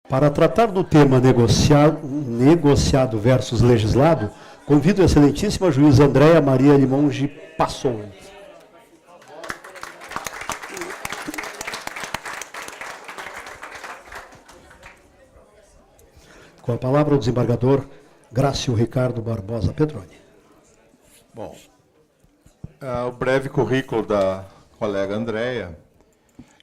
Para tratar do tema negociado versus legislado, convido a excelentíssima juíza Andréia Maria Limonge Passon. Com a palavra o desembargador Grácio Ricardo Barbosa Pedroni. Bom, o breve currículo da colega Andréia.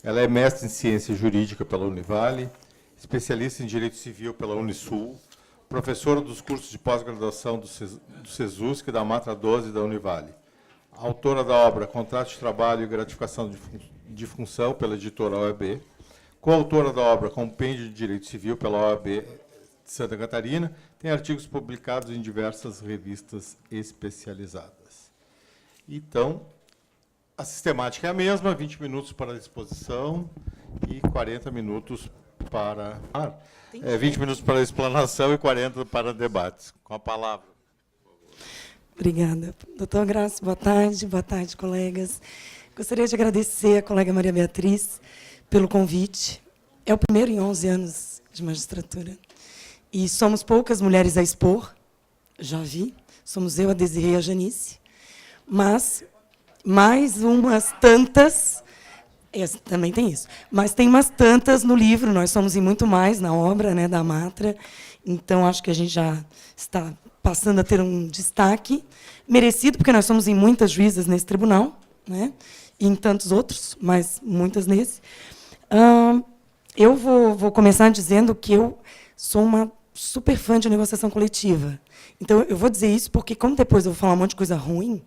Ela é mestre em ciência jurídica pela Univale, especialista em direito civil pela Unisul, professora dos cursos de pós-graduação do SESUSC, da Matra 12 da Univale. Autora da obra Contrato de Trabalho e Gratificação de Função pela editora OAB. Coautora da obra Compêndio de Direito Civil pela OAB de Santa Catarina. Tem artigos publicados em diversas revistas especializadas. Então, a sistemática é a mesma, 20 minutos para a exposição e 40 minutos para... 20 minutos para a explanação e 40 para debates. Com a palavra. Obrigada. Doutor Grácio, boa tarde, colegas. Gostaria de agradecer à colega Maria Beatriz pelo convite. É o primeiro em 11 anos de magistratura. E somos poucas mulheres a expor, já vi. Somos eu, a Desirê e a Janice. Mas mais umas tantas... também tem isso. Mas tem umas tantas no livro, nós somos em muito mais na obra, né, da Matra, então acho que a gente já está passando a ter um destaque merecido, porque nós somos em muitas juízas nesse tribunal, né, e em tantos outros, mas muitas nesse. Eu vou começar dizendo que eu sou uma super fã de negociação coletiva. Então, eu vou dizer isso porque, como depois eu vou falar um monte de coisa ruim,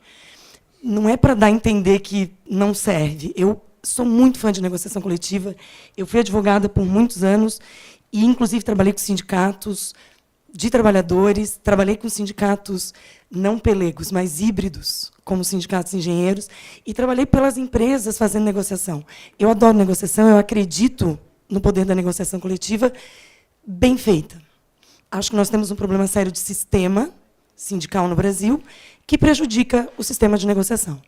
não é para dar a entender que não serve. Eu sou muito fã de negociação coletiva. Eu fui advogada por muitos anos e, inclusive, trabalhei com sindicatos de trabalhadores, trabalhei com sindicatos não pelegos, mas híbridos, como sindicatos engenheiros, e trabalhei pelas empresas fazendo negociação. Eu adoro negociação, eu acredito no poder da negociação coletiva bem feita. Acho que nós temos um problema sério de sistema sindical no Brasil que prejudica o sistema de negociação.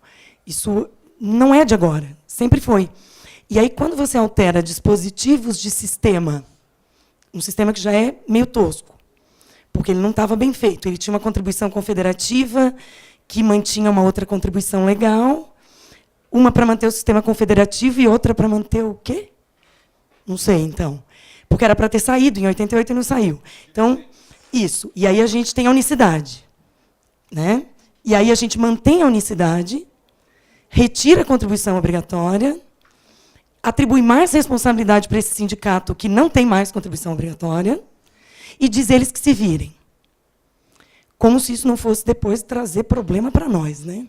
Isso não é de agora, sempre foi. E aí, quando você altera dispositivos de sistema, um sistema que já é meio tosco, porque ele não estava bem feito, ele tinha uma contribuição confederativa que mantinha uma outra contribuição legal, uma para manter o sistema confederativo e outra para manter o quê? Não sei, então. Porque era para ter saído em 88 e não saiu. Então, isso. E aí a gente tem a unicidade, né? E aí a gente mantém a unicidade, retira a contribuição obrigatória, atribui mais responsabilidade para esse sindicato que não tem mais contribuição obrigatória e diz eles que se virem. Como se isso não fosse depois trazer problema para nós, né?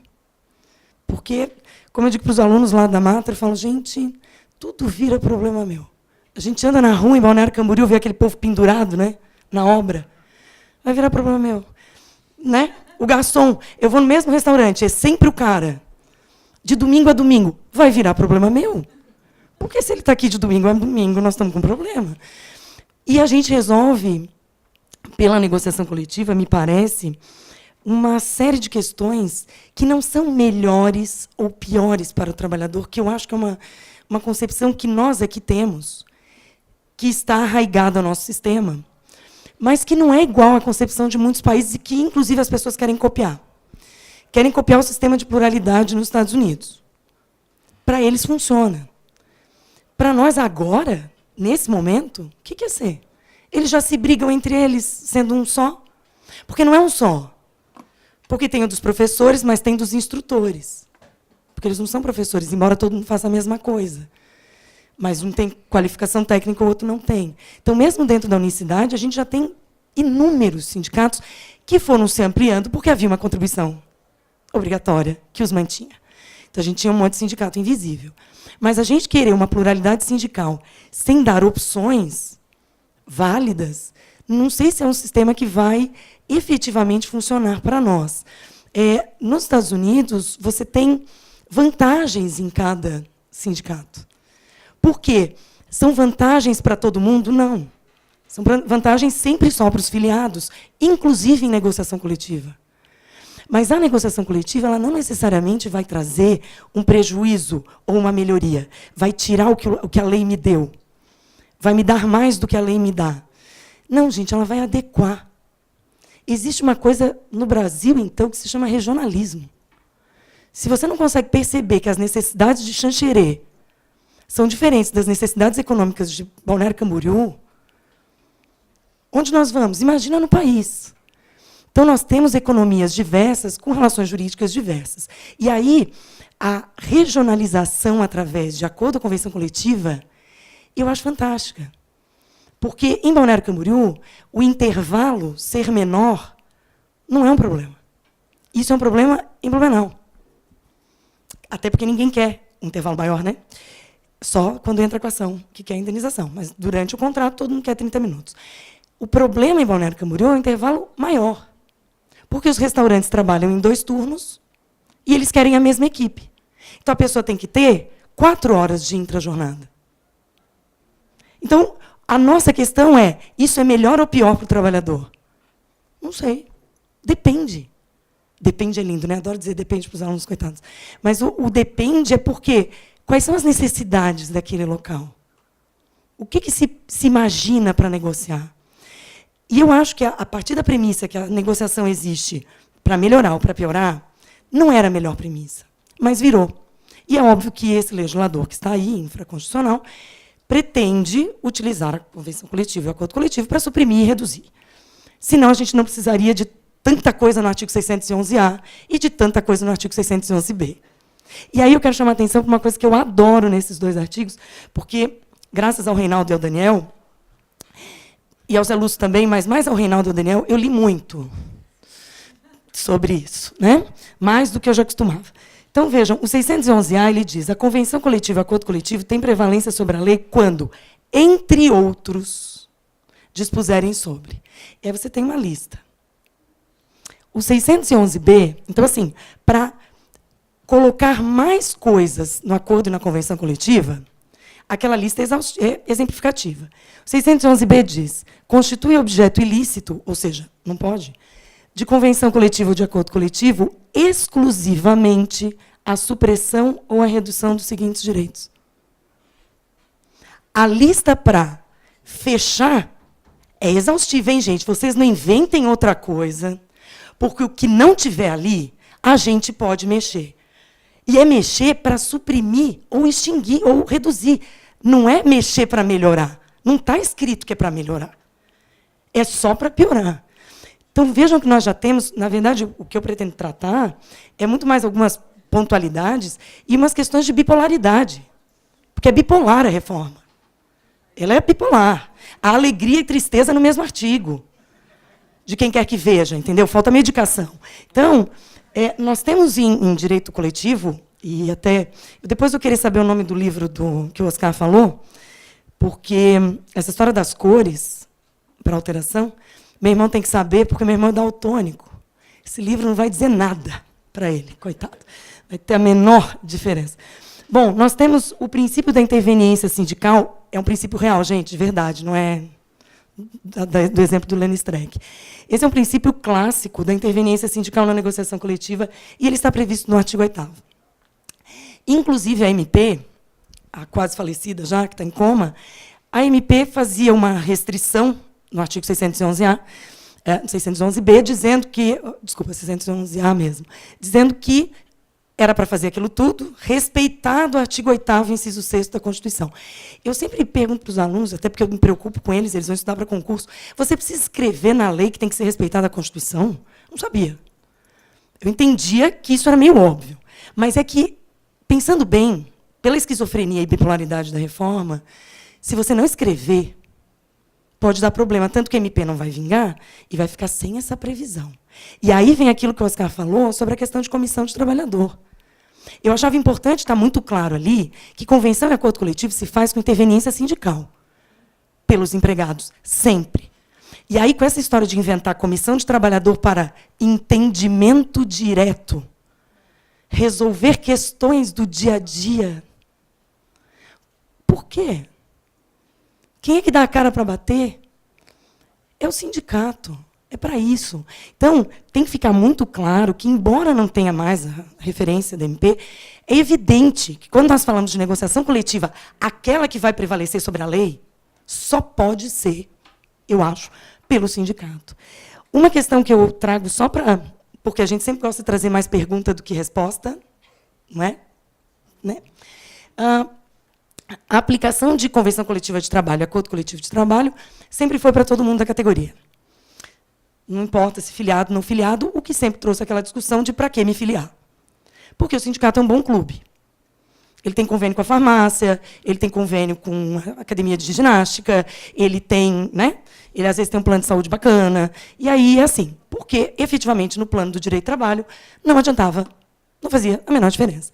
Porque, como eu digo para os alunos lá da Matra, eu falo, gente, tudo vira problema meu. A gente anda na rua, em Balneário Camboriú, vê aquele povo pendurado, né, na obra. Vai virar problema meu. Né? O garçom, eu vou no mesmo restaurante, é sempre o cara. De domingo a domingo, vai virar problema meu. Porque se ele está aqui de domingo a domingo, nós estamos com problema. E a gente resolve, pela negociação coletiva, me parece, uma série de questões que não são melhores ou piores para o trabalhador, que eu acho que é uma concepção que nós aqui temos, que está arraigada ao nosso sistema, mas que não é igual à concepção de muitos países e que, inclusive, as pessoas querem copiar. Querem copiar o sistema de pluralidade nos Estados Unidos. Para eles, funciona. Para nós, agora, nesse momento, o que é ser? Eles já se brigam entre eles, sendo um só. Porque não é um só. Porque tem o dos professores, mas tem dos instrutores. Porque eles não são professores, embora todo mundo faça a mesma coisa. Mas um tem qualificação técnica, o outro não tem. Então, mesmo dentro da unicidade, a gente já tem inúmeros sindicatos que foram se ampliando porque havia uma contribuição obrigatória que os mantinha. Então, a gente tinha um monte de sindicato invisível. Mas a gente querer uma pluralidade sindical sem dar opções válidas, não sei se é um sistema que vai efetivamente funcionar para nós. Nos Estados Unidos, você tem vantagens em cada sindicato. Por quê? São vantagens para todo mundo? Não. São vantagens sempre só para os filiados, inclusive em negociação coletiva. Mas a negociação coletiva ela não necessariamente vai trazer um prejuízo ou uma melhoria. Vai tirar o que a lei me deu. vai me dar mais do que a lei me dá. Não, gente, ela vai adequar. Existe uma coisa no Brasil, então, que se chama regionalismo. Se você não consegue perceber que as necessidades de Xanxerê são diferentes das necessidades econômicas de Balneário Camboriú, onde nós vamos? Imagina no país. Então, nós temos economias diversas, com relações jurídicas diversas. E aí, a regionalização através de acordo com a convenção coletiva, eu acho fantástica. Porque, em Balneário Camboriú, o intervalo ser menor não é um problema. Isso é um problema em Blumenau. Até porque ninguém quer um intervalo maior, né? Só quando entra com a ação, que quer indenização. Mas, durante o contrato, todo mundo quer 30 minutos. O problema em Balneário Camboriú é um intervalo maior. Porque os restaurantes trabalham em 2 turnos e eles querem a mesma equipe. Então, a pessoa tem que ter 4 horas de intrajornada. Então, a nossa questão é, isso é melhor ou pior para o trabalhador? Não sei. Depende. Depende é lindo, né? Adoro dizer depende para os alunos, coitados. Mas o depende é porque quais são as necessidades daquele local? O que se imagina para negociar? E eu acho que, a partir da premissa que a negociação existe para melhorar ou para piorar, não era a melhor premissa, mas virou. E é óbvio que esse legislador que está aí, infraconstitucional, pretende utilizar a convenção coletiva e o acordo coletivo para suprimir e reduzir. Senão, a gente não precisaria de tanta coisa no artigo 611-A e de tanta coisa no artigo 611-B. E aí eu quero chamar a atenção para uma coisa que eu adoro nesses 2 artigos, porque, graças ao Reinaldo e ao Daniel, e ao Zé Lúcio também, mas mais ao Reinaldo e ao Daniel, eu li muito sobre isso, né? Mais do que eu já costumava. Então, vejam, o 611-A, ele diz, a convenção coletiva e o acordo coletivo tem prevalência sobre a lei quando, entre outros, dispuserem sobre. E aí você tem uma lista. O 611-B, então, assim, para colocar mais coisas no acordo e na convenção coletiva, aquela lista é exemplificativa. O 611-B diz, constitui objeto ilícito, ou seja, não pode, de convenção coletiva ou de acordo coletivo, exclusivamente a supressão ou a redução dos seguintes direitos. A lista para fechar é exaustiva, hein, gente? Vocês não inventem outra coisa, porque o que não tiver ali, a gente pode mexer. E é mexer para suprimir, ou extinguir, ou reduzir. Não é mexer para melhorar. Não está escrito que é para melhorar. É só para piorar. Então, vejam que nós já temos, na verdade, o que eu pretendo tratar é muito mais algumas pontualidades e umas questões de bipolaridade. Porque é bipolar a reforma. Ela é bipolar. Há alegria e tristeza no mesmo artigo. De quem quer que veja, entendeu? Falta medicação. Então, nós temos em direito coletivo, e até... Depois eu queria saber o nome do livro que o Oscar falou, porque essa história das cores, para alteração, meu irmão tem que saber, porque meu irmão é daltônico. Esse livro não vai dizer nada para ele, coitado. Vai ter a menor diferença. Bom, nós temos o princípio da interveniência sindical, é um princípio real, gente, de verdade, não é do exemplo do Lenny Streck. Esse é um princípio clássico da interveniência sindical na negociação coletiva, e ele está previsto no artigo 8º. Inclusive, a MP, a quase falecida já, que está em coma, a MP fazia uma restrição no artigo 611-A, 611-B, dizendo que... Desculpa, 611-A mesmo. Dizendo que era para fazer aquilo tudo, respeitado o artigo 8º, inciso 6º da Constituição. Eu sempre pergunto para os alunos, até porque eu me preocupo com eles vão estudar para concurso, você precisa escrever na lei que tem que ser respeitada a Constituição? Não sabia. Eu entendia que isso era meio óbvio. Mas é que, pensando bem, pela esquizofrenia e bipolaridade da reforma, se você não escrever, pode dar problema, tanto que a MP não vai vingar e vai ficar sem essa previsão. E aí vem aquilo que o Oscar falou sobre a questão de comissão de trabalhador. Eu achava importante estar muito claro ali que convenção e acordo coletivo se faz com interveniência sindical pelos empregados, sempre. E aí, com essa história de inventar comissão de trabalhador para entendimento direto, resolver questões do dia a dia, por quê? Quem é que dá a cara para bater? É o sindicato. É para isso. Então, tem que ficar muito claro que, embora não tenha mais a referência da MP, é evidente que, quando nós falamos de negociação coletiva, aquela que vai prevalecer sobre a lei, só pode ser, eu acho, pelo sindicato. Uma questão que eu trago só para... Porque a gente sempre gosta de trazer mais pergunta do que resposta, não é? Né? A aplicação de convenção coletiva de trabalho, acordo coletivo de trabalho, sempre foi para todo mundo da categoria. Não importa se filiado ou não filiado, o que sempre trouxe aquela discussão de para que me filiar. Porque o sindicato é um bom clube. Ele tem convênio com a farmácia, ele tem convênio com a academia de ginástica, ele tem, né? Ele às vezes tem um plano de saúde bacana. E aí é assim, porque efetivamente no plano do direito do trabalho não adiantava, não fazia a menor diferença.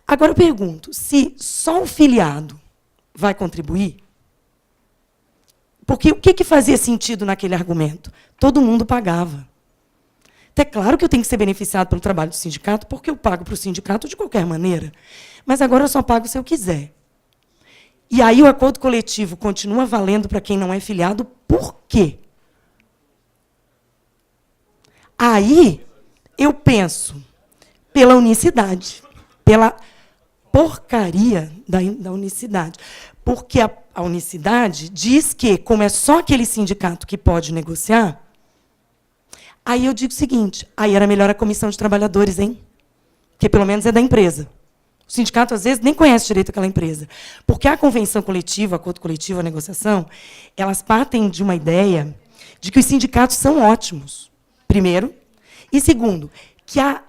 Agora eu pergunto, se só o filiado vai contribuir, porque o que fazia sentido naquele argumento? Todo mundo pagava. É claro que eu tenho que ser beneficiado pelo trabalho do sindicato, porque eu pago para o sindicato de qualquer maneira. Mas agora eu só pago se eu quiser. E aí o acordo coletivo continua valendo para quem não é filiado, por quê? Aí eu penso pela unicidade, pela porcaria da unicidade. Porque a unicidade diz que, como é só aquele sindicato que pode negociar, aí eu digo o seguinte, aí era melhor a comissão de trabalhadores, hein? Que pelo menos é da empresa. O sindicato, às vezes, nem conhece direito aquela empresa. Porque a convenção coletiva, acordo coletivo, a negociação, elas partem de uma ideia de que os sindicatos são ótimos, primeiro. E, segundo, que a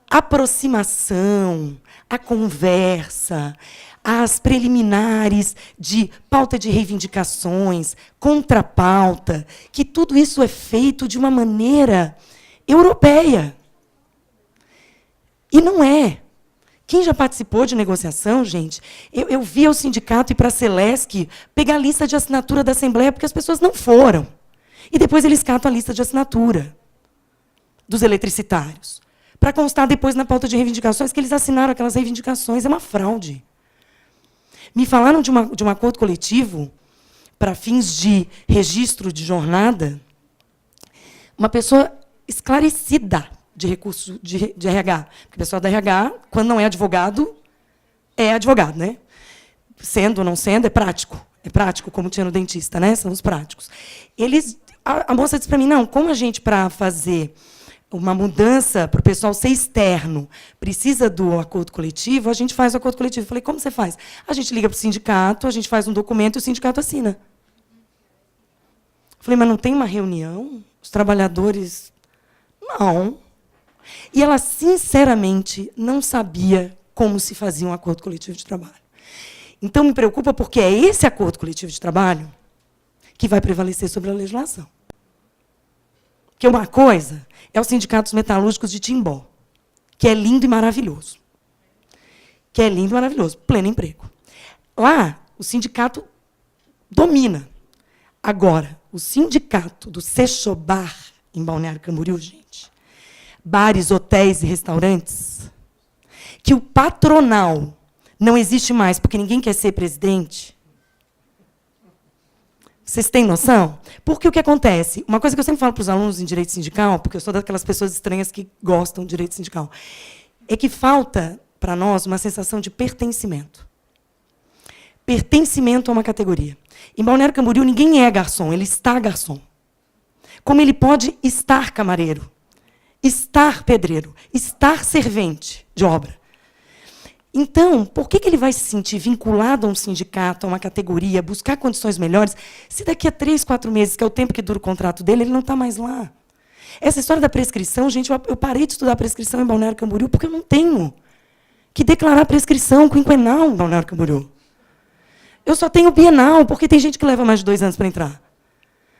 aproximação, a conversa, as preliminares de pauta de reivindicações, contrapauta, que tudo isso é feito de uma maneira europeia. E não é. Quem já participou de negociação, gente, eu via o sindicato ir para a Celesc pegar a lista de assinatura da Assembleia, porque as pessoas não foram. E depois eles catam a lista de assinatura dos eletricitários, para constar depois na pauta de reivindicações que eles assinaram aquelas reivindicações. É uma fraude. Me falaram de um acordo coletivo para fins de registro de jornada, uma pessoa esclarecida de recurso de RH. Porque o pessoal da RH, quando não é advogado, né? Sendo ou não sendo, é prático. É prático, como tinha no dentista, né? São os práticos. A moça disse para mim, não, como a gente, para fazer uma mudança para o pessoal ser externo, precisa do acordo coletivo, a gente faz o acordo coletivo. Eu falei, como você faz? A gente liga para o sindicato, a gente faz um documento e o sindicato assina. Eu falei, mas não tem uma reunião? Os trabalhadores... Não. E ela, sinceramente, não sabia como se fazia um acordo coletivo de trabalho. Então, me preocupa porque é esse acordo coletivo de trabalho que vai prevalecer sobre a legislação. Que uma coisa é os sindicatos metalúrgicos de Timbó, que é lindo e maravilhoso. Que é lindo e maravilhoso, pleno emprego. Lá, o sindicato domina. Agora, o sindicato do Sechobar, em Balneário Camboriú, gente, bares, hotéis e restaurantes, que o patronal não existe mais porque ninguém quer ser presidente. Vocês têm noção? Porque o que acontece? Uma coisa que eu sempre falo para os alunos em direito sindical, porque eu sou daquelas pessoas estranhas que gostam de direito sindical, é que falta para nós uma sensação de pertencimento. Pertencimento a uma categoria. Em Balneário Camboriú, ninguém é garçom, ele está garçom. Como ele pode estar camareiro, estar pedreiro, estar servente de obra. Então, por que ele vai se sentir vinculado a um sindicato, a uma categoria, buscar condições melhores, se daqui a 3, 4 meses, que é o tempo que dura o contrato dele, ele não está mais lá? Essa história da prescrição, gente, eu parei de estudar prescrição em Balneário Camboriú porque eu não tenho que declarar prescrição quinquenal em Balneário Camboriú. Eu só tenho bienal, porque tem gente que leva mais de 2 anos para entrar.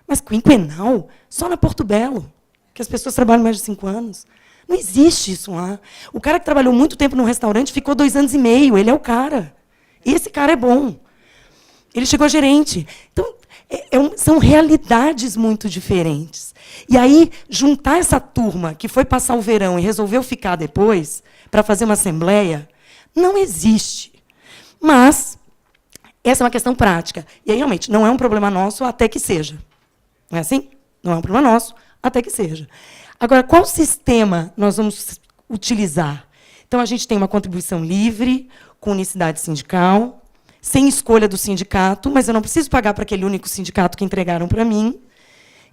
Mas quinquenal, só na Porto Belo, que as pessoas trabalham mais de 5 anos. Não existe isso lá. O cara que trabalhou muito tempo num restaurante ficou 2 anos e meio. Ele é o cara. Esse cara é bom. Ele chegou a gerente. Então, são realidades muito diferentes. E aí, juntar essa turma que foi passar o verão e resolveu ficar depois, para fazer uma assembleia, não existe. Mas, essa é uma questão prática. E aí, realmente, não é um problema nosso até que seja. Não é assim? Não é um problema nosso até que seja. Agora, qual sistema nós vamos utilizar? Então, a gente tem uma contribuição livre, com unicidade sindical, sem escolha do sindicato, mas eu não preciso pagar para aquele único sindicato que entregaram para mim.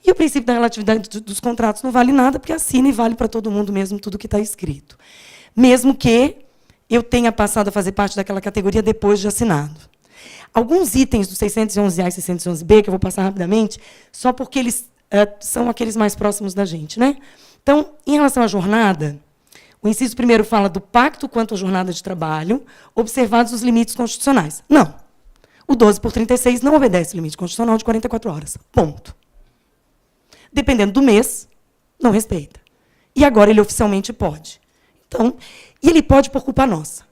E o princípio da relatividade dos contratos não vale nada, porque assina e vale para todo mundo mesmo tudo que está escrito. Mesmo que eu tenha passado a fazer parte daquela categoria depois de assinado. Alguns itens dos 611A e 611B, que eu vou passar rapidamente, só porque eles são aqueles mais próximos da gente, né? Então, em relação à jornada, o inciso primeiro fala do pacto quanto à jornada de trabalho, observados os limites constitucionais. Não. O 12/36 não obedece o limite constitucional de 44 horas. Ponto. Dependendo do mês, não respeita. E agora ele oficialmente pode. Então, e ele pode por culpa nossa.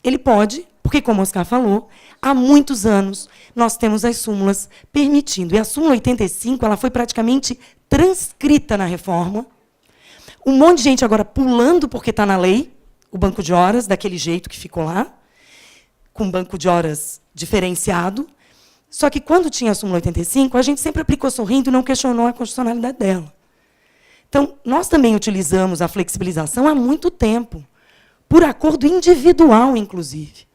Ele pode, porque, como o Oscar falou, há muitos anos nós temos as súmulas permitindo. E a súmula 85 ela foi praticamente transcrita na reforma. Um monte de gente agora pulando porque está na lei, o banco de horas, daquele jeito que ficou lá, com banco de horas diferenciado. Só que, quando tinha a súmula 85, a gente sempre aplicou sorrindo e não questionou a constitucionalidade dela. Então, nós também utilizamos a flexibilização há muito tempo, por acordo individual, inclusive,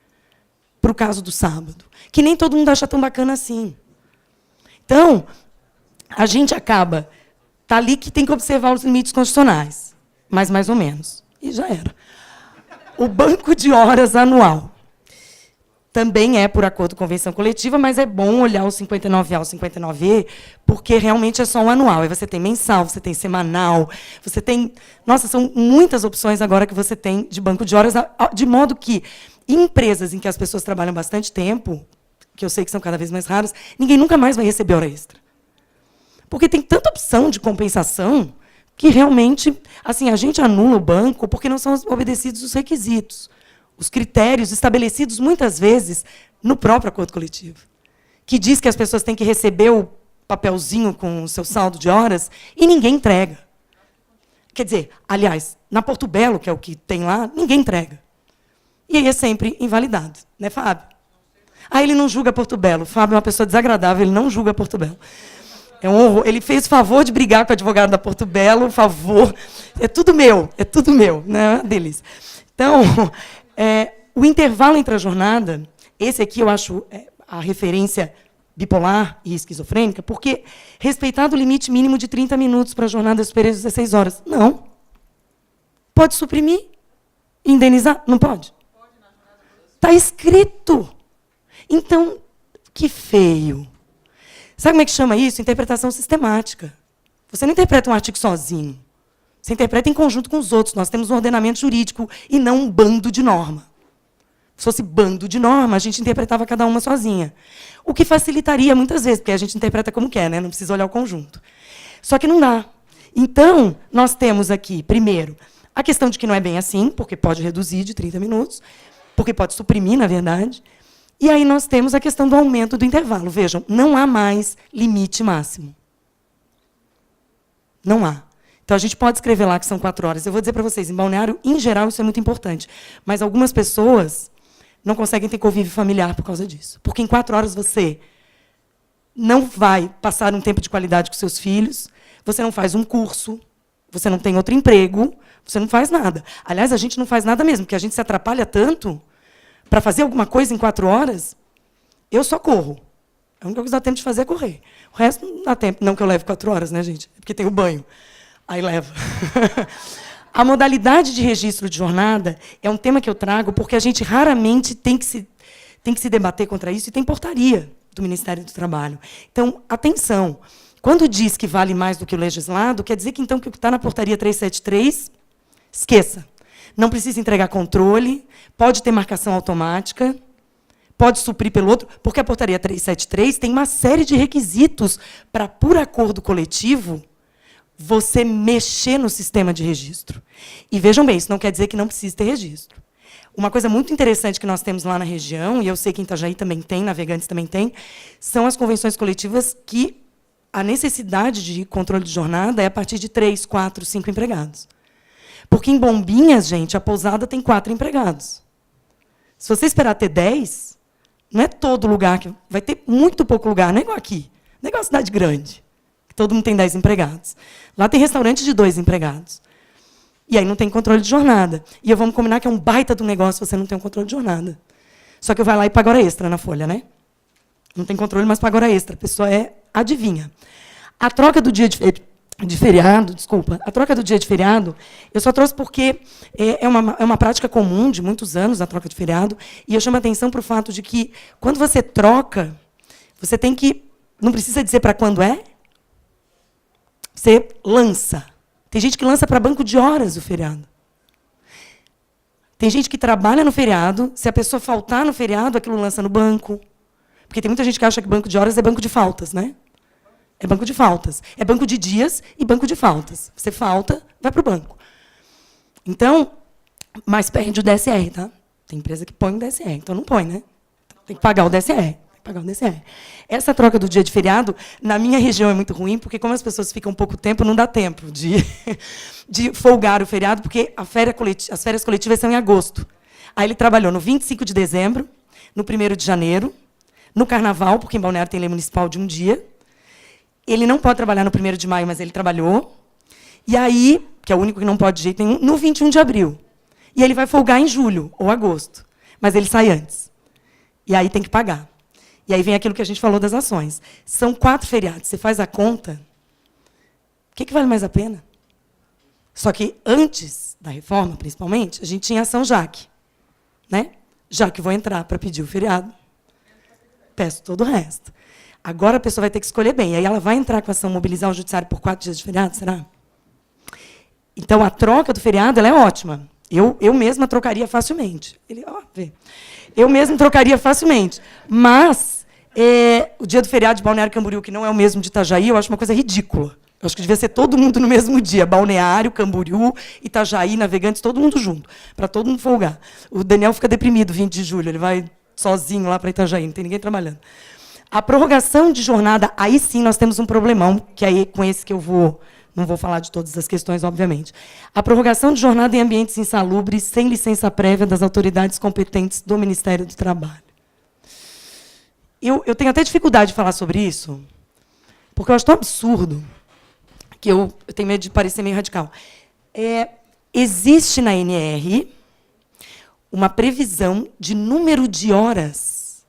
para o caso do sábado, que nem todo mundo acha tão bacana assim. Então, a gente acaba, está ali que tem que observar os limites constitucionais, mas mais ou menos, e já era. O banco de horas anual também é por acordo com convenção coletiva, mas é bom olhar o 59A e o 59E, porque realmente é só um anual. Aí você tem mensal, você tem semanal, você tem... Nossa, são muitas opções agora que você tem de banco de horas, de modo que, em empresas em que as pessoas trabalham bastante tempo, que eu sei que são cada vez mais raras, ninguém nunca mais vai receber hora extra. Porque tem tanta opção de compensação que, realmente, assim, a gente anula o banco porque não são obedecidos os requisitos. Os critérios estabelecidos, muitas vezes, no próprio acordo coletivo, que diz que as pessoas têm que receber o papelzinho com o seu saldo de horas e ninguém entrega. Quer dizer, aliás, na Porto Belo, que é o que tem lá, ninguém entrega. E aí é sempre invalidado, né, Fábio? Ah, ele não julga Porto Belo. O Fábio é uma pessoa desagradável, ele não julga Porto Belo. É um horror. Ele fez o favor de brigar com o advogado da Porto Belo, favor. É tudo meu, né? Delícia. Então... o intervalo entre a jornada, esse aqui eu acho a referência bipolar e esquizofrênica, porque respeitado o limite mínimo de 30 minutos para a jornada superior a 16 horas. Não. Pode suprimir? Indenizar? Não pode? Está escrito. Então, que feio. Sabe como é que chama isso? Interpretação sistemática. Você não interpreta um artigo sozinho. Você interpreta em conjunto com os outros. Nós temos um ordenamento jurídico e não um bando de norma. Se fosse bando de norma, a gente interpretava cada uma sozinha. O que facilitaria muitas vezes, porque a gente interpreta como quer, né? Não precisa olhar o conjunto. Só que não dá. Então, nós temos aqui, primeiro, a questão de que não é bem assim, porque pode reduzir de 30 minutos, porque pode suprimir, na verdade. E aí nós temos a questão do aumento do intervalo. Vejam, não há mais limite máximo. Não há. Então, a gente pode escrever lá que são 4 horas. Eu vou dizer para vocês, em Balneário, em geral, isso é muito importante. Mas algumas pessoas não conseguem ter convívio familiar por causa disso. Porque em 4 horas você não vai passar um tempo de qualidade com seus filhos, você não faz um curso, você não tem outro emprego, você não faz nada. Aliás, a gente não faz nada mesmo, porque a gente se atrapalha tanto para fazer alguma coisa em 4 horas. Eu só corro. A única coisa que dá tempo de fazer é correr. O resto não dá tempo. Não que eu leve 4 horas, né, gente? Porque tem o banho. Aí leva. A modalidade de registro de jornada é um tema que eu trago porque a gente raramente tem que se debater contra isso, e tem portaria do Ministério do Trabalho. Então, atenção, quando diz que vale mais do que o legislado, quer dizer que, então, que o que está na portaria 373, esqueça. Não precisa entregar controle, pode ter marcação automática, pode suprir pelo outro, porque a portaria 373 tem uma série de requisitos para, por acordo coletivo, você mexer no sistema de registro. E vejam bem, isso não quer dizer que não precise ter registro. Uma coisa muito interessante que nós temos lá na região, e eu sei que em Itajaí também tem, Navegantes também tem, são as convenções coletivas que a necessidade de controle de jornada é a partir de 3, 4, 5 empregados. Porque em Bombinhas, gente, a pousada tem 4 empregados. Se você esperar ter 10, não é todo lugar que... Vai ter muito pouco lugar, não é igual aqui. Não é igual a cidade grande. Todo mundo tem 10 empregados. Lá tem restaurante de 2 empregados. E aí não tem controle de jornada. E vamos combinar que é um baita do negócio você não ter um controle de jornada. Só que eu vou lá e pago hora extra na folha, né? Não tem controle, mas pago hora extra. A pessoa adivinha. A troca do dia de feriado, desculpa, a troca do dia de feriado, eu só trouxe porque é uma prática comum de muitos anos, a troca de feriado, e eu chamo a atenção para o fato de que, quando você troca, você tem que, não precisa dizer para quando é, você lança. Tem gente que lança para banco de horas o feriado. Tem gente que trabalha no feriado, se a pessoa faltar no feriado, aquilo lança no banco. Porque tem muita gente que acha que banco de horas é banco de faltas, né? É banco de faltas. É banco de dias e banco de faltas. Você falta, vai para o banco. Então, mas perde o DSR, tá? Tem empresa que põe o DSR, então não põe, né? Tem que pagar o DSR. Essa troca do dia de feriado, na minha região, é muito ruim, porque como as pessoas ficam pouco tempo, não dá tempo de folgar o feriado, porque as férias coletivas são em agosto. Aí ele trabalhou no 25 de dezembro, no 1º de janeiro, no Carnaval, porque em Balneário tem lei municipal de um dia. Ele não pode trabalhar no 1º de maio, mas ele trabalhou. E aí, que é o único que não pode de jeito nenhum, no 21 de abril. E ele vai folgar em julho ou agosto, mas ele sai antes. E aí tem que pagar. E aí vem aquilo que a gente falou das ações. São 4 feriados. Você faz a conta, o que vale mais a pena? Só que antes da reforma, principalmente, a gente tinha ação Jaque. Né? Já que vou entrar para pedir o feriado, peço todo o resto. Agora a pessoa vai ter que escolher bem. Aí ela vai entrar com a ação mobilizar o judiciário por 4 dias de feriado, será? Então, a troca do feriado ela é ótima. Eu mesma trocaria facilmente. Eu mesma trocaria facilmente. Mas o dia do feriado de Balneário Camboriú, que não é o mesmo de Itajaí, eu acho uma coisa ridícula. Eu acho que devia ser todo mundo no mesmo dia. Balneário, Camboriú, Itajaí, Navegantes, todo mundo junto, para todo mundo folgar. O Daniel fica deprimido 20 de julho, ele vai sozinho lá para Itajaí, não tem ninguém trabalhando. A prorrogação de jornada, aí sim nós temos um problemão, que aí com esse que eu não vou falar de todas as questões, obviamente. A prorrogação de jornada em ambientes insalubres, sem licença prévia das autoridades competentes do Ministério do Trabalho. Eu tenho até dificuldade de falar sobre isso, porque eu acho tão absurdo que eu tenho medo de parecer meio radical. Existe na NR uma previsão de número de horas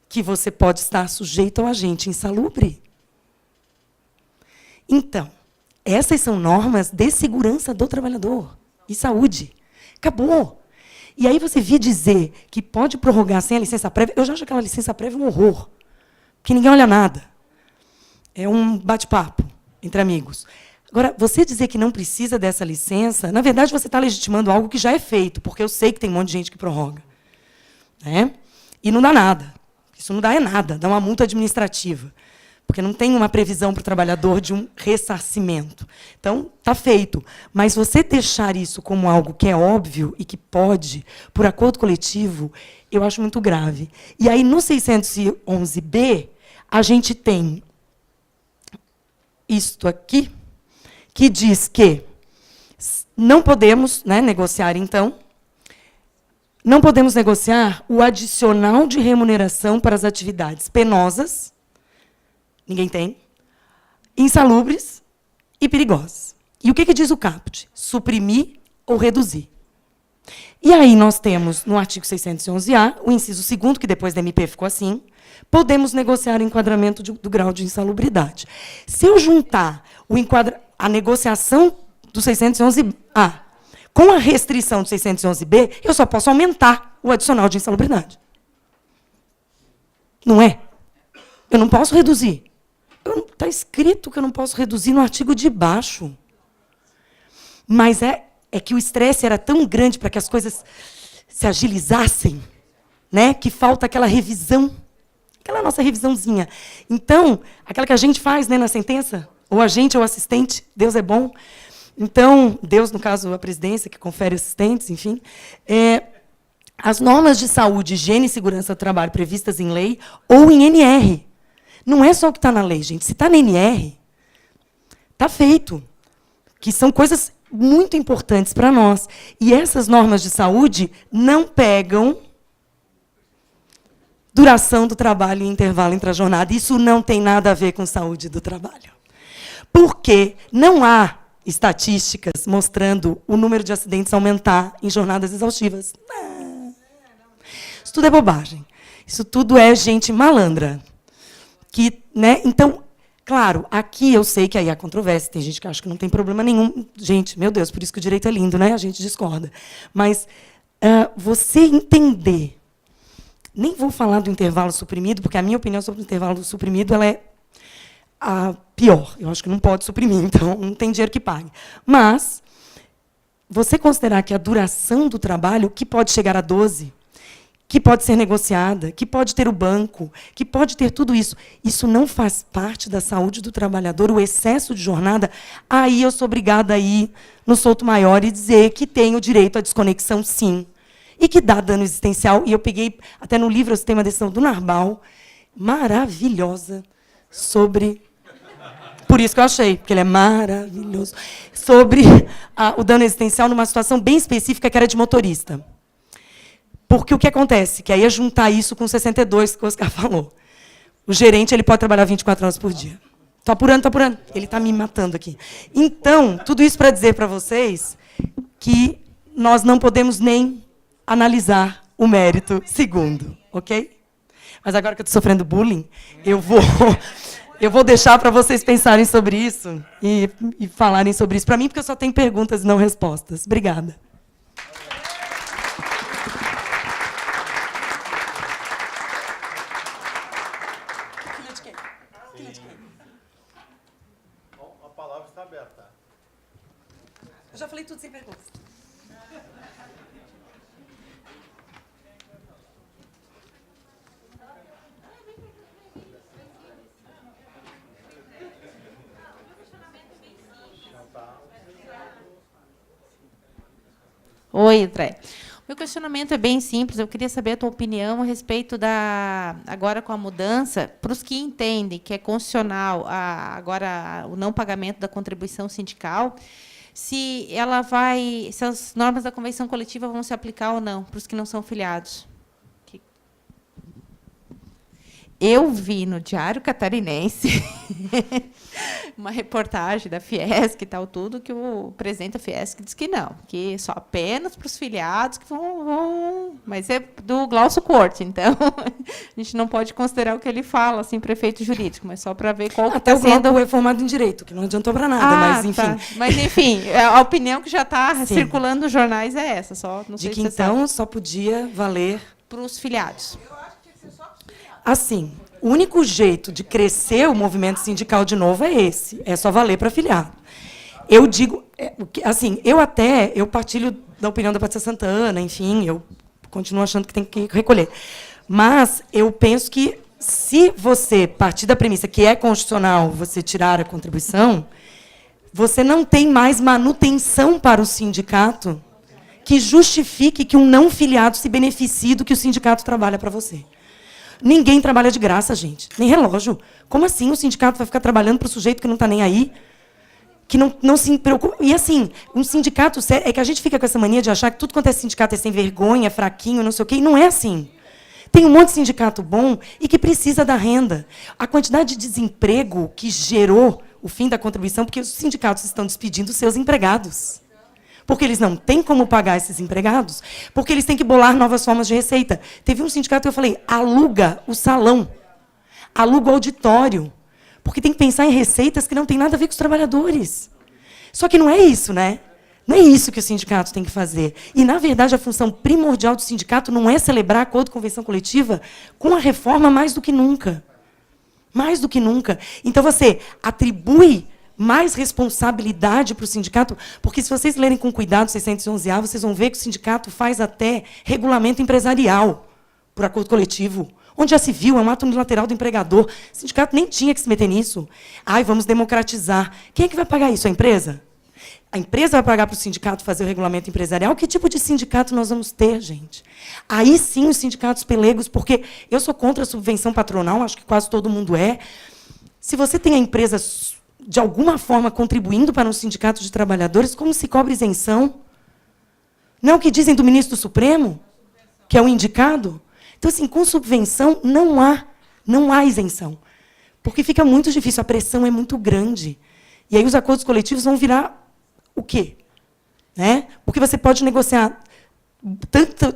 que você pode estar sujeito ao agente insalubre. Então, essas são normas de segurança do trabalhador e saúde. Acabou. E aí você vir dizer que pode prorrogar sem a licença prévia, eu já acho aquela licença prévia um horror, porque ninguém olha nada. É um bate-papo entre amigos. Agora, você dizer que não precisa dessa licença, na verdade, você está legitimando algo que já é feito, porque eu sei que tem um monte de gente que prorroga. Né? E não dá nada. Isso não dá nada, dá uma multa administrativa. Porque não tem uma previsão para o trabalhador de um ressarcimento. Então, está feito. Mas você deixar isso como algo que é óbvio e que pode, por acordo coletivo, eu acho muito grave. E aí, no 611B, a gente tem isto aqui, que diz que não podemos, né, negociar, então, não podemos negociar o adicional de remuneração para as atividades penosas, ninguém tem, insalubres e perigosas. E o que diz o caput? Suprimir ou reduzir. E aí nós temos, no artigo 611-A, o inciso 2º, que depois da MP ficou assim, podemos negociar o enquadramento do grau de insalubridade. Se eu juntar a negociação do 611-A com a restrição do 611-B, eu só posso aumentar o adicional de insalubridade. Não é? Eu não posso reduzir. Está escrito que eu não posso reduzir no artigo de baixo. Mas é que o estresse era tão grande para que as coisas se agilizassem, né, que falta aquela revisão, aquela nossa revisãozinha. Então, aquela que a gente faz, né, na sentença, ou a gente ou o assistente, Deus é bom. Então, Deus, no caso, a presidência, que confere assistentes, enfim. As normas de saúde, higiene e segurança do trabalho previstas em lei ou em NR. Não é só o que está na lei, gente. Se está na NR, está feito. Que são coisas muito importantes para nós. E essas normas de saúde não pegam duração do trabalho e intervalo entre a jornada. Isso não tem nada a ver com saúde do trabalho. Porque não há estatísticas mostrando o número de acidentes aumentar em jornadas exaustivas. Não. Isso tudo é bobagem. Isso tudo é gente malandra. Que, né? Então, claro, aqui eu sei que aí há controvérsia, tem gente que acha que não tem problema nenhum. Gente, meu Deus, por isso que o direito é lindo, né? A gente discorda. Mas você entender, nem vou falar do intervalo suprimido, porque a minha opinião sobre o intervalo suprimido ela é a pior. Eu acho que não pode suprimir, então não tem dinheiro que pague. Mas você considerar que a duração do trabalho, que pode chegar a 12, que pode ser negociada, que pode ter o banco, que pode ter tudo isso, isso não faz parte da saúde do trabalhador, o excesso de jornada, aí eu sou obrigada a ir no solto maior e dizer que tem o direito à desconexão, sim, e que dá dano existencial. E eu peguei, até no livro, eu citei uma decisão do Narbal, maravilhosa, sobre... Por isso que eu achei, porque ele é maravilhoso, sobre o dano existencial numa situação bem específica, que era de motorista. Porque o que acontece? Que aí é juntar isso com 62, que o Oscar falou. O gerente ele pode trabalhar 24 horas por dia. Estou apurando, estou apurando. Ele está me matando aqui. Então, tudo isso para dizer para vocês que nós não podemos nem analisar o mérito segundo, ok? Mas agora que eu estou sofrendo bullying, eu vou deixar para vocês pensarem sobre isso e falarem sobre isso para mim, porque eu só tenho perguntas e não respostas. Obrigada. A palavra está aberta. Eu já falei tudo sem perguntas. Oi, André. Meu questionamento é bem simples. Eu queria saber a tua opinião a respeito agora com a mudança, para os que entendem que é constitucional agora o não pagamento da contribuição sindical, se as normas da convenção coletiva vão se aplicar ou não para os que não são filiados. Eu vi no Diário Catarinense uma reportagem da Fiesc e tal, tudo, que o presidente da Fiesc disse que não, que só apenas para os filiados que vão... Mas é do Glaucio Corte, então a gente não pode considerar o que ele fala, assim, prefeito jurídico, mas só para ver qual que até está sendo... o Glauco é formado em Direito, que não adiantou para nada, mas enfim. Tá. Mas, enfim, a opinião que já está circulando nos jornais é essa, só não sei de que, se então, só podia valer... para os filiados. Assim, o único jeito de crescer o movimento sindical de novo é esse, é só valer para afiliado. Eu digo, assim, eu partilho da opinião da Patrícia Santana, enfim, eu continuo achando que tem que recolher. Mas eu penso que, se você partir da premissa que é constitucional você tirar a contribuição, você não tem mais manutenção para o sindicato que justifique que um não filiado se beneficie do que o sindicato trabalha para você. Ninguém trabalha de graça, gente. Nem relógio. Como assim o sindicato vai ficar trabalhando para o sujeito que não está nem aí? Que não se preocupa. E, assim, um sindicato sério... É que a gente fica com essa mania de achar que tudo quanto é sindicato é sem vergonha, é fraquinho, não sei o quê. E não é assim. Tem um monte de sindicato bom e que precisa da renda. A quantidade de desemprego que gerou o fim da contribuição, porque os sindicatos estão despedindo seus empregados. Porque eles não têm como pagar esses empregados, porque eles têm que bolar novas formas de receita. Teve um sindicato que eu falei, aluga o salão, aluga o auditório, porque tem que pensar em receitas que não tem nada a ver com os trabalhadores. Só que não é isso, né? Não é isso que o sindicato tem que fazer. E, na verdade, a função primordial do sindicato não é celebrar acordo de convenção coletiva com a reforma mais do que nunca. Mais do que nunca. Então, você atribui mais responsabilidade para o sindicato, porque, se vocês lerem com cuidado o 611A, vocês vão ver que o sindicato faz até regulamento empresarial por acordo coletivo, onde já se viu, é um ato unilateral do empregador. O sindicato nem tinha que se meter nisso. Ai, vamos democratizar. Quem é que vai pagar isso? A empresa? A empresa vai pagar para o sindicato fazer o regulamento empresarial? Que tipo de sindicato nós vamos ter, gente? Aí sim os sindicatos pelegos, porque eu sou contra a subvenção patronal, acho que quase todo mundo é. Se você tem a empresa de alguma forma contribuindo para um sindicato de trabalhadores, como se cobra isenção? Não é o que dizem do ministro do Supremo, que é o indicado? Então, assim, com subvenção não há isenção, porque fica muito difícil, a pressão é muito grande. E aí os acordos coletivos vão virar o quê? Né? Porque você pode negociar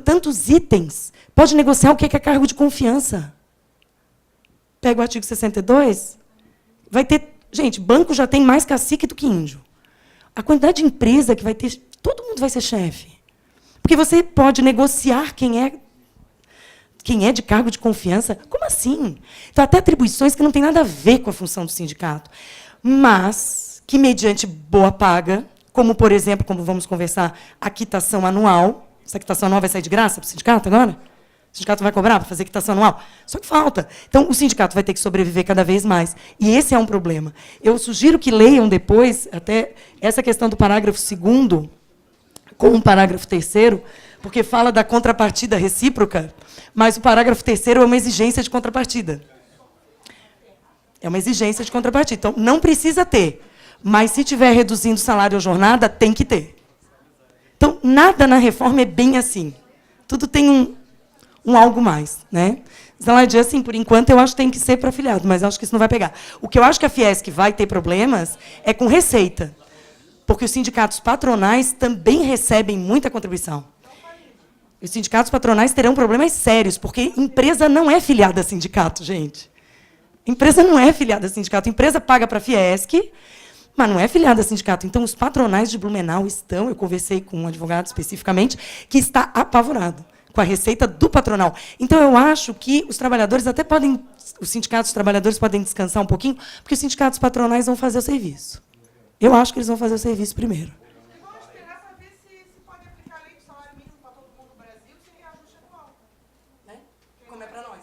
tantos itens. Pode negociar o que é cargo de confiança. Pega o artigo 62, vai ter... Gente, banco já tem mais cacique do que índio. A quantidade de empresa que vai ter... Todo mundo vai ser chefe. Porque você pode negociar quem é de cargo de confiança. Como assim? Então, até atribuições que não têm nada a ver com a função do sindicato, mas que, mediante boa paga, como, por exemplo, como vamos conversar, a quitação anual. Essa quitação anual vai sair de graça para o sindicato agora? O sindicato vai cobrar para fazer quitação anual? Só que falta. Então, o sindicato vai ter que sobreviver cada vez mais. E esse é um problema. Eu sugiro que leiam depois, até essa questão do parágrafo 2º, com o parágrafo 3º, porque fala da contrapartida recíproca, mas o parágrafo 3º é uma exigência de contrapartida. É uma exigência de contrapartida. Então, não precisa ter, mas, se estiver reduzindo o salário ou jornada, tem que ter. Então, nada na reforma é bem assim. Tudo tem um algo mais, né? Slide, assim, por enquanto, eu acho que tem que ser para afiliado, mas acho que isso não vai pegar. O que eu acho que a Fiesc vai ter problemas é com receita, porque os sindicatos patronais também recebem muita contribuição. Os sindicatos patronais terão problemas sérios, porque empresa não é filiada a sindicato, gente. Empresa não é filiada a sindicato. Empresa paga para a Fiesc, mas não é filiada a sindicato. Então, os patronais de Blumenau estão... Eu conversei com um advogado especificamente, que está apavorado com a receita do patronal. Então, eu acho que os trabalhadores até podem... Os sindicatos trabalhadores podem descansar um pouquinho, porque os sindicatos patronais vão fazer o serviço. Eu acho que eles vão fazer o serviço primeiro. E vamos esperar para ver se pode aplicar a lei do salário mínimo para todo mundo no Brasil, sem reajuste anual. Né? Como é para nós.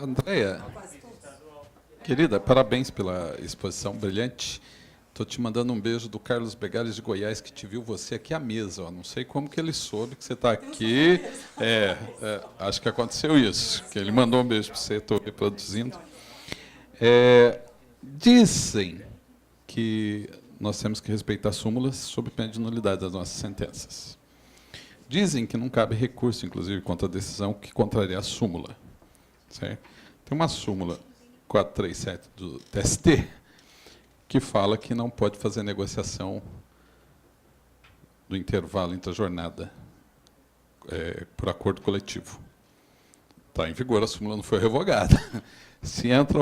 Andréia, querida, parabéns pela exposição brilhante. Estou te mandando um beijo do Carlos Begares de Goiás, que te viu você aqui à mesa. Ó. Não sei como que ele soube que você está aqui. Acho que aconteceu isso, que ele mandou um beijo para você, estou reproduzindo. Dizem que nós temos que respeitar súmulas sob pena de nulidade das nossas sentenças. Dizem que não cabe recurso, inclusive, contra a decisão que contraria a súmula. Certo? Tem uma súmula 437 do TST que fala que não pode fazer negociação do intervalo entre a jornada por acordo coletivo. Está em vigor, a súmula não foi revogada. Se entra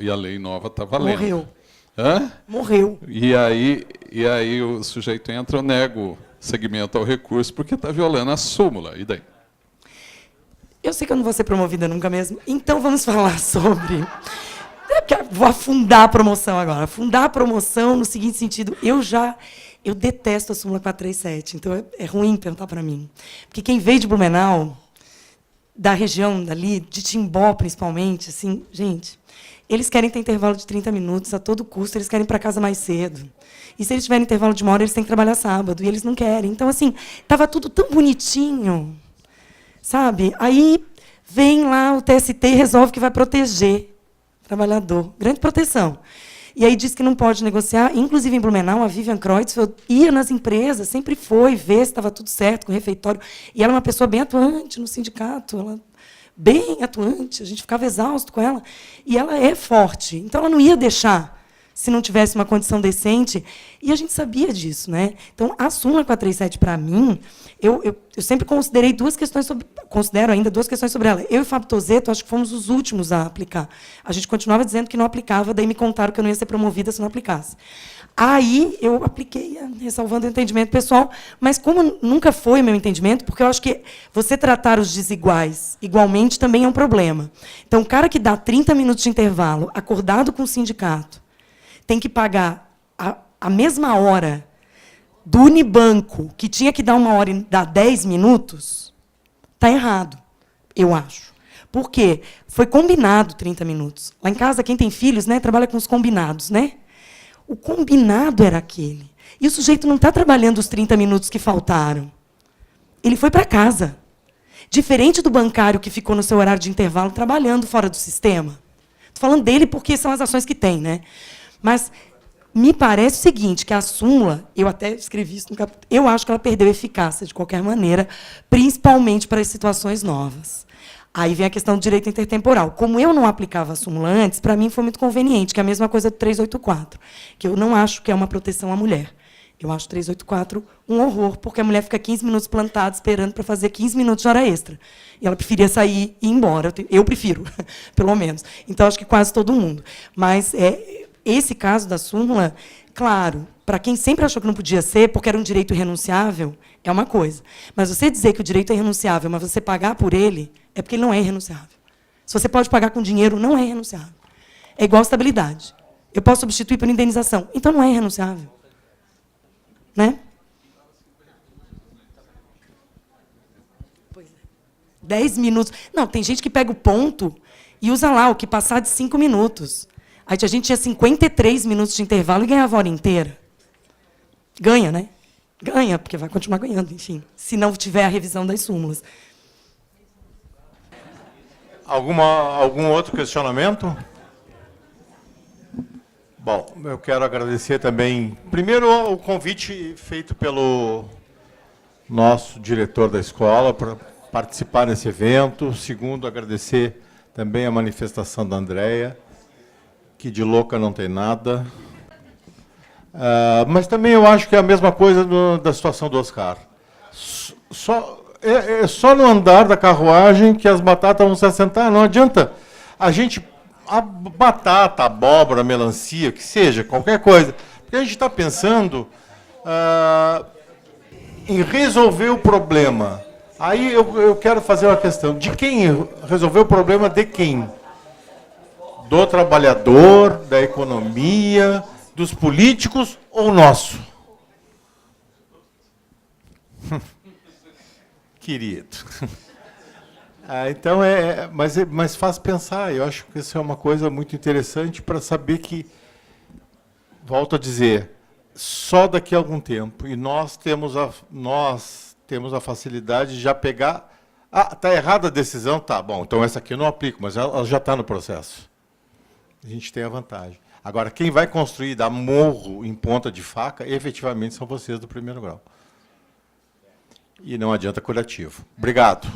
e a lei nova está valendo. Morreu. Hã? Morreu. E aí o sujeito entra, eu nego segmento ao recurso porque está violando a súmula. E daí? Eu sei que eu não vou ser promovida nunca mesmo, então vamos falar sobre... Vou afundar a promoção agora. Afundar a promoção no seguinte sentido. Eu detesto a súmula 437, então é ruim perguntar para mim. Porque quem veio de Blumenau, da região dali, de Timbó principalmente, assim, gente, eles querem ter intervalo de 30 minutos a todo custo, eles querem ir para casa mais cedo. E se eles tiverem intervalo de 1 hora, eles têm que trabalhar sábado, e eles não querem. Então, assim, estava tudo tão bonitinho, sabe? Aí vem lá o TST e resolve que vai proteger o trabalhador. Grande proteção. E aí diz que não pode negociar. Inclusive, em Blumenau, a Vivian Kreutzfeld ia nas empresas, sempre foi ver se estava tudo certo com o refeitório. E ela é uma pessoa bem atuante no sindicato, ela bem atuante, a gente ficava exausto com ela. E ela é forte, então ela não ia deixar se não tivesse uma condição decente, e a gente sabia disso, né? Então, a súmula 437, para mim, eu sempre considerei considero ainda duas questões sobre ela. Eu e o Fábio Tozeto, acho que fomos os últimos a aplicar. A gente continuava dizendo que não aplicava, daí me contaram que eu não ia ser promovida se não aplicasse. Aí, eu apliquei, ressalvando o entendimento pessoal, mas como nunca foi o meu entendimento, porque eu acho que você tratar os desiguais igualmente também é um problema. Então, o cara que dá 30 minutos de intervalo, acordado com o sindicato, tem que pagar a mesma hora do Unibanco, que tinha que dar 1 hora e dar 10 minutos, está errado, eu acho. Por quê? Foi combinado 30 minutos. Lá em casa, quem tem filhos, né, trabalha com os combinados. Né? O combinado era aquele. E o sujeito não está trabalhando os 30 minutos que faltaram. Ele foi para casa. Diferente do bancário que ficou no seu horário de intervalo trabalhando fora do sistema. Estou falando dele porque são as ações que tem, né? Mas me parece o seguinte, que a súmula, eu até escrevi isso no capítulo, eu acho que ela perdeu eficácia de qualquer maneira, principalmente para as situações novas. Aí vem a questão do direito intertemporal. Como eu não aplicava a súmula antes, para mim foi muito conveniente, que é a mesma coisa do 384, que eu não acho que é uma proteção à mulher. Eu acho 384 um horror, porque a mulher fica 15 minutos plantada esperando para fazer 15 minutos de hora extra. E ela preferia sair e ir embora. Eu prefiro, pelo menos. Então, acho que quase todo mundo. Mas esse caso da súmula, claro, para quem sempre achou que não podia ser, porque era um direito irrenunciável, é uma coisa. Mas você dizer que o direito é irrenunciável, mas você pagar por ele, é porque ele não é irrenunciável. Se você pode pagar com dinheiro, não é irrenunciável. É igual estabilidade. Eu posso substituir por indenização. Então, não é irrenunciável. Né? Pois é. 10 minutos. Não, tem gente que pega o ponto e usa lá o que passar de 5 minutos. Aí a gente tinha 53 minutos de intervalo e ganhava a hora inteira. Ganha, né? Ganha, porque vai continuar ganhando, enfim, se não tiver a revisão das súmulas. Algum outro questionamento? Bom, eu quero agradecer também, primeiro, o convite feito pelo nosso diretor da escola para participar desse evento. Segundo, agradecer também a manifestação da Andréia, que de louca não tem nada. Mas também eu acho que é a mesma coisa da situação do Oscar. É só no andar da carruagem que as batatas vão se assentar. Não adianta a gente... A batata, a abóbora, a melancia, que seja, qualquer coisa. Porque a gente está pensando em resolver o problema. Aí eu quero fazer uma questão. De quem resolver o problema de quem? Do trabalhador, da economia, dos políticos ou nosso? Querido. Então, mas faz pensar. Eu acho que isso é uma coisa muito interessante para saber que, volto a dizer, só daqui a algum tempo, e nós temos a facilidade de já pegar... está errada a decisão? Tá, bom, então essa aqui eu não aplico, mas ela já está no processo. A gente tem a vantagem. Agora, quem vai construir, dar morro em ponta de faca, efetivamente são vocês do primeiro grau. E não adianta curativo. Obrigado.